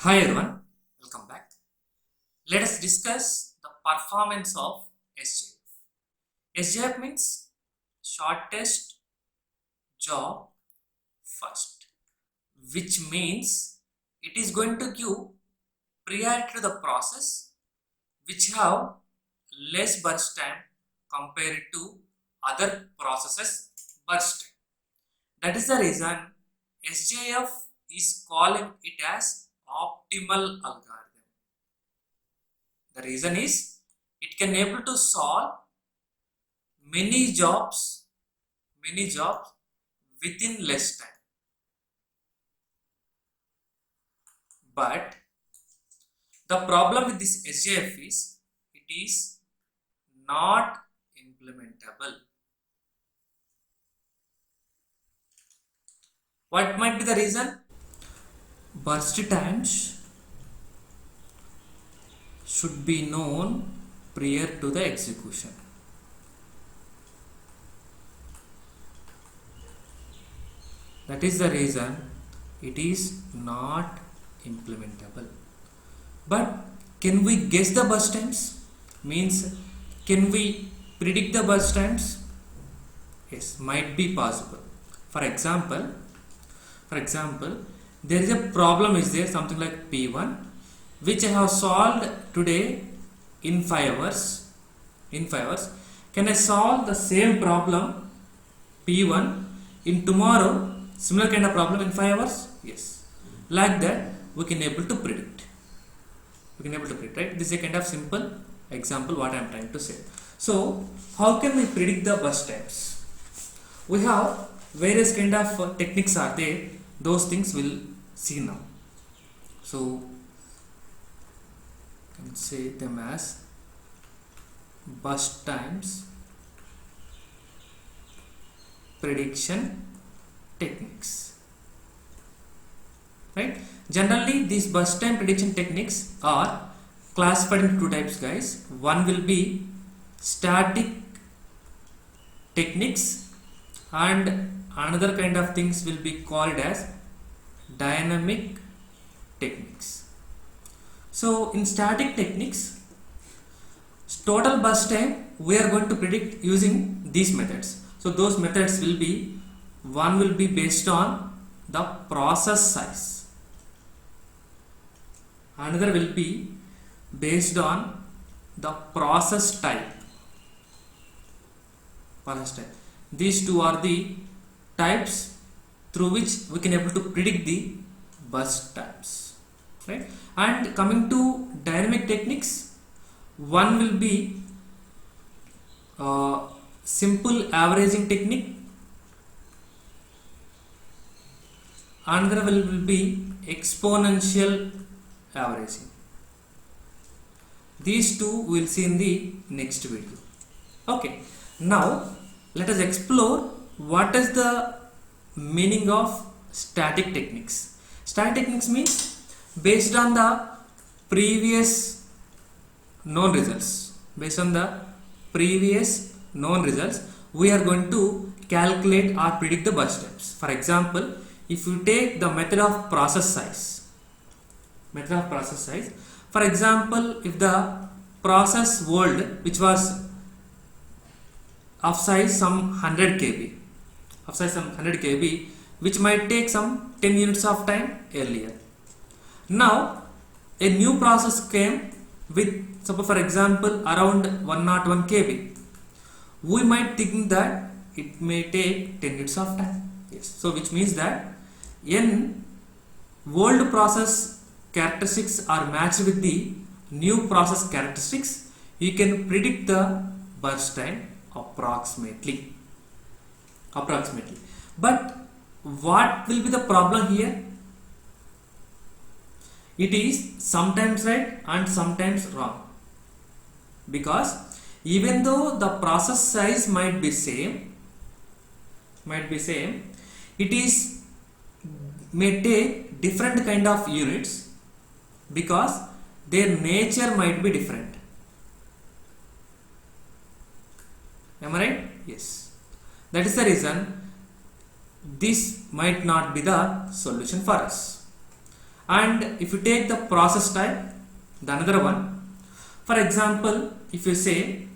Hi everyone, welcome back. Let us discuss the performance of SJF. SJF means shortest job first, which means it is going to give priority to the process which have less burst time compared to other processes burst time. That is the reason SJF is calling it as optimal algorithm. The reason is it can able to solve many jobs within less time. But the problem with this SJF is it is not implementable. What might be the reason? Burst times should be known prior to the execution. That is the reason it is not implementable. But can we guess the burst times? Means can we predict the burst times? Yes, might be possible. For example, there is a problem is there, something like P1, which I have solved today in 5 hours. Can I solve the same problem P1 in tomorrow, similar kind of problem in 5 hours? Yes. Like that we can able to predict. Right? This is a kind of simple example what I am trying to say. So how can we predict the burst times? We have various kind of techniques are there. Those things we'll see now. So you can say them as burst times prediction techniques. Right? Generally these burst time prediction techniques are classified into two types, guys. One will be static techniques and another kind of things will be called as dynamic techniques. So in static techniques, total burst time we are going to predict using these methods. So those methods will be, one will be based on the process size, another will be based on the process type. These two are the types through which we can able to predict the burst times, right? And coming to dynamic techniques, one will be simple averaging technique, another will be exponential averaging. These two we will see in the next video. Okay, now let us explore what is the meaning of static techniques. Static techniques means based on the previous known results. We are going to calculate or predict the burst times. For example, if you take the method of process size, for example, if the process world which was of size some 100 kb, which might take some 10 units of time earlier. Now a new process came with, suppose for example, around 101 kb. We might think that it may take 10 units of time. Yes. So which means that n old process characteristics are matched with the new process characteristics, you can predict the burst time approximately. But what will be the problem here? It is sometimes right and sometimes wrong, because even though the process size might be same, it is may take different kind of units because their nature might be different. Am I right? Yes. That is the reason this might not be the solution for us. And if you take the process type, the another one, for example, if you say,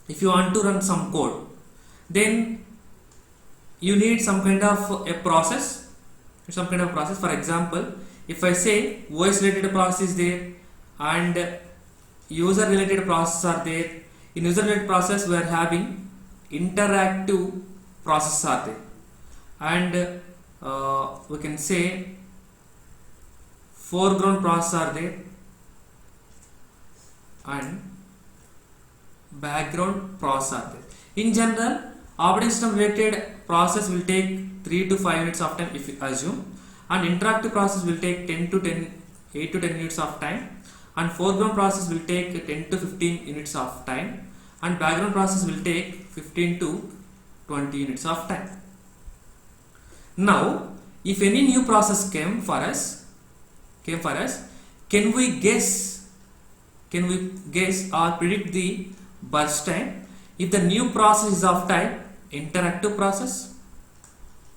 if you want to run some code, then you need some kind of a process, for example, if I say voice related process is there and user related process are there. In user related process we are having interactive process are there, and we can say foreground process are there and background process are there. In general, operating system related process will take 3 to 5 minutes of time if you assume, and interactive process will take 8 to 10 minutes of time, and foreground process will take 10 to 15 minutes of time, and background process will take 15 to 20 minutes of time. Now, if any new process came for us, can we guess or predict the burst time if the new process is of type interactive process?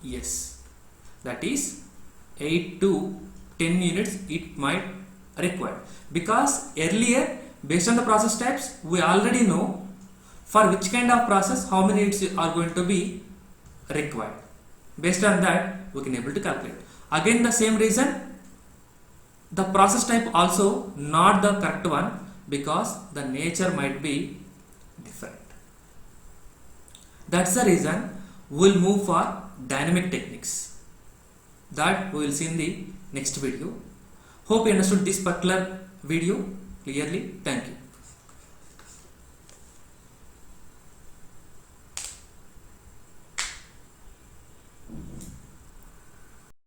Yes, that is 8 to 10 minutes it might require, because earlier based on the process types we already know for which kind of process how many minutes are going to be required. Based on that we can able to calculate. Again the same reason, the process type also not the correct one because the nature might be different. That's the reason we'll move for dynamic techniques. That we will see in the next video. Hope you understood this particular video clearly. Thank you.